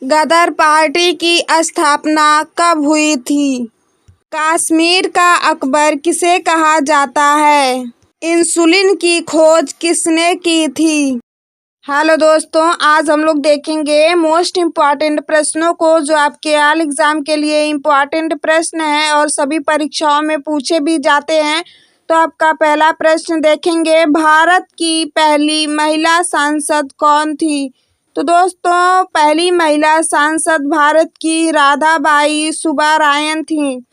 गदर party की स्थापना कब हुई थी? कश्मीर का अकबर किसे कहा जाता है? इंसुलिन की खोज किसने की थी? हेलो दोस्तों, आज हम लोग देखेंगे मोस्ट इम्पॉर्टेंट प्रश्नों को जो आपके ऑल एग्जाम के लिए इम्पॉर्टेंट प्रश्न है और सभी परीक्षाओं में पूछे भी जाते हैं। तो आपका पहला प्रश्न देखेंगे, भारत की पहली महिला सांसद कौन थी? तो दोस्तों, पहली महिला सांसद भारत की राधाबाई सुब्बारायन थी।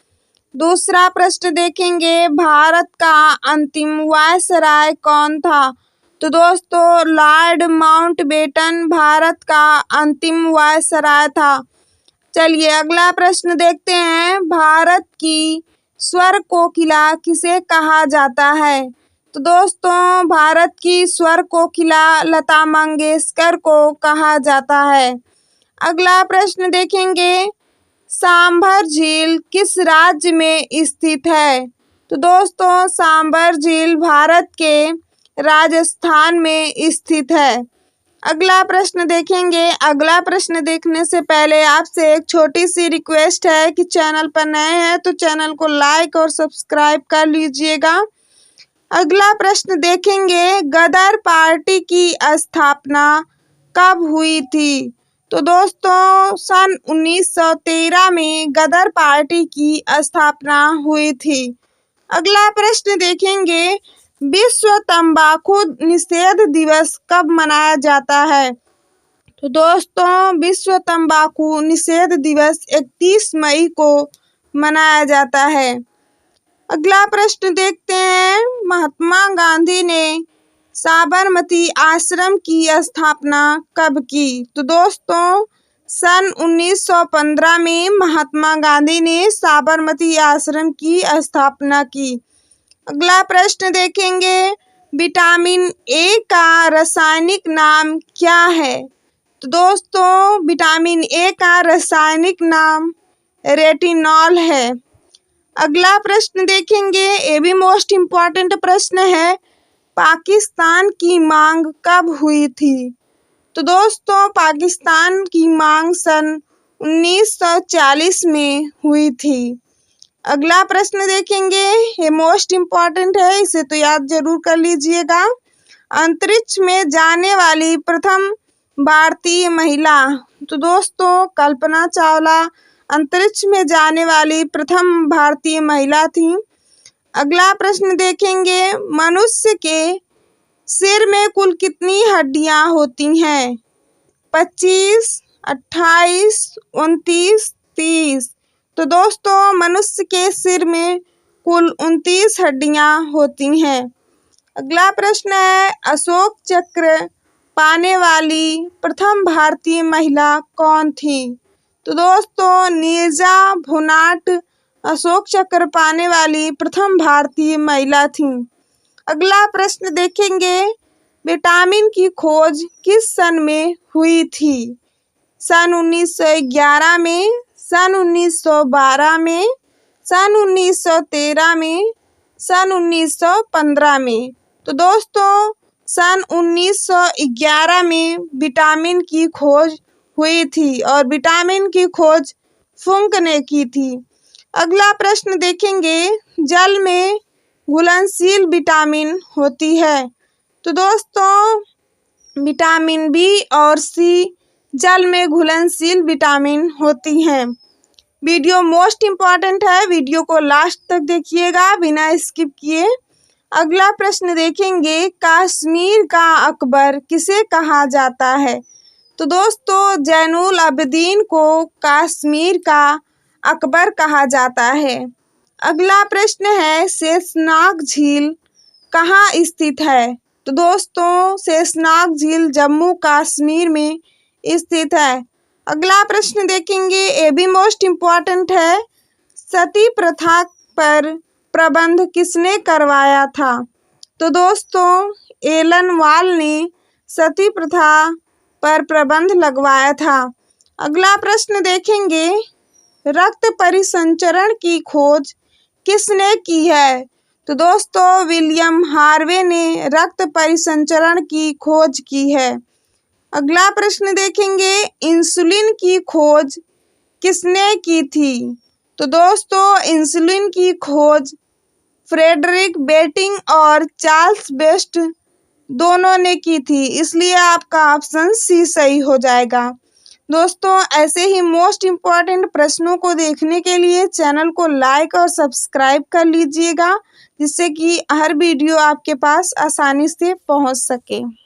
दूसरा प्रश्न देखेंगे, भारत का अंतिम वायसराय कौन था? तो दोस्तों, लॉर्ड माउंटबेटन भारत का अंतिम वायसराय था। चलिए अगला प्रश्न देखते हैं, भारत की स्वर कोकिला किसे कहा जाता है? तो दोस्तों, भारत की स्वर कोकिला लता मंगेशकर को कहा जाता है। अगला प्रश्न देखेंगे, सांभर झील किस राज्य में स्थित है? तो दोस्तों, सांभर झील भारत के राजस्थान में स्थित है। अगला प्रश्न देखेंगे। अगला प्रश्न देखने से पहले आपसे एक छोटी सी रिक्वेस्ट है कि चैनल पर नए हैं तो चैनल को लाइक और सब्सक्राइब कर लीजिएगा। अगला प्रश्न देखेंगे, गदर पार्टी की स्थापना कब हुई थी? तो दोस्तों, सन 1913 में गदर पार्टी की स्थापना हुई थी। अगला प्रश्न देखेंगे, विश्व तंबाकू निषेध दिवस कब मनाया जाता है? तो दोस्तों, विश्व तंबाकू निषेध दिवस 31 मई को मनाया जाता है। अगला प्रश्न देखते हैं, महात्मा गांधी ने साबरमती आश्रम की स्थापना कब की? तो दोस्तों, सन 1915 में महात्मा गांधी ने साबरमती आश्रम की स्थापना की। अगला प्रश्न देखेंगे, विटामिन ए का रासायनिक नाम क्या है? तो दोस्तों, विटामिन ए का रासायनिक नाम रेटिनॉल है। अगला प्रश्न देखेंगे, ये भी मोस्ट इम्पॉर्टेंट प्रश्न है, पाकिस्तान की मांग कब हुई थी? तो दोस्तों, पाकिस्तान की मांग सन 1940 में हुई थी। अगला प्रश्न देखेंगे, ये मोस्ट इम्पॉर्टेंट है, इसे तो याद जरूर कर लीजिएगा। अंतरिक्ष में जाने वाली प्रथम भारतीय महिला? तो दोस्तों, कल्पना चावला अंतरिक्ष में जाने वाली प्रथम भारतीय महिला थी। अगला प्रश्न देखेंगे, मनुष्य के सिर में कुल कितनी हड्डियां होती हैं? 25, 28, 29, 30। तो दोस्तों, मनुष्य के सिर में कुल 29 हड्डियां होती हैं। अगला प्रश्न है, अशोक चक्र पाने वाली प्रथम भारतीय महिला कौन थी? तो दोस्तों, नीरजा भुनाट अशोक चक्र पाने वाली प्रथम भारतीय महिला थी। अगला प्रश्न देखेंगे, विटामिन की खोज किस सन में हुई थी? सन 1911 में, सन 1912 में, सन 1913 में, सन 1915 में। तो दोस्तों, सन 1911 में विटामिन की खोज हुई थी और विटामिन की खोज फुंक ने की थी। अगला प्रश्न देखेंगे, जल में घुलनशील विटामिन होती है? तो दोस्तों, विटामिन बी और सी जल में घुलनशील विटामिन होती हैं। वीडियो मोस्ट इम्पॉर्टेंट है, वीडियो को लास्ट तक देखिएगा बिना स्किप किए। अगला प्रश्न देखेंगे, कश्मीर का अकबर किसे कहा जाता है? तो दोस्तों, जैनुल आबिदीन को कश्मीर का अकबर कहा जाता है। अगला प्रश्न है, शेषनाग झील कहाँ स्थित है? तो दोस्तों, शेषनाग झील जम्मू कश्मीर में स्थित है। अगला प्रश्न देखेंगे, ये भी मोस्ट इम्पॉर्टेंट है, सती प्रथा पर प्रबंध किसने करवाया था? तो दोस्तों, एलन वाल ने सती प्रथा पर प्रबंध लगवाया था। अगला प्रश्न देखेंगे, रक्त परिसंचरण की खोज किसने की है? तो दोस्तों, विलियम हार्वे ने रक्त परिसंचरण की खोज की है। अगला प्रश्न देखेंगे, इंसुलिन की खोज किसने की थी? तो दोस्तों इंसुलिन की खोज फ्रेडरिक बेंटिक और चार्ल्स बेस्ट दोनों ने की थी, इसलिए आपका ऑप्शन सी सही हो जाएगा। दोस्तों ऐसे ही मोस्ट इम्पॉर्टेंट प्रश्नों को देखने के लिए चैनल को लाइक और सब्सक्राइब कर लीजिएगा, जिससे कि हर वीडियो आपके पास आसानी से पहुंच सके।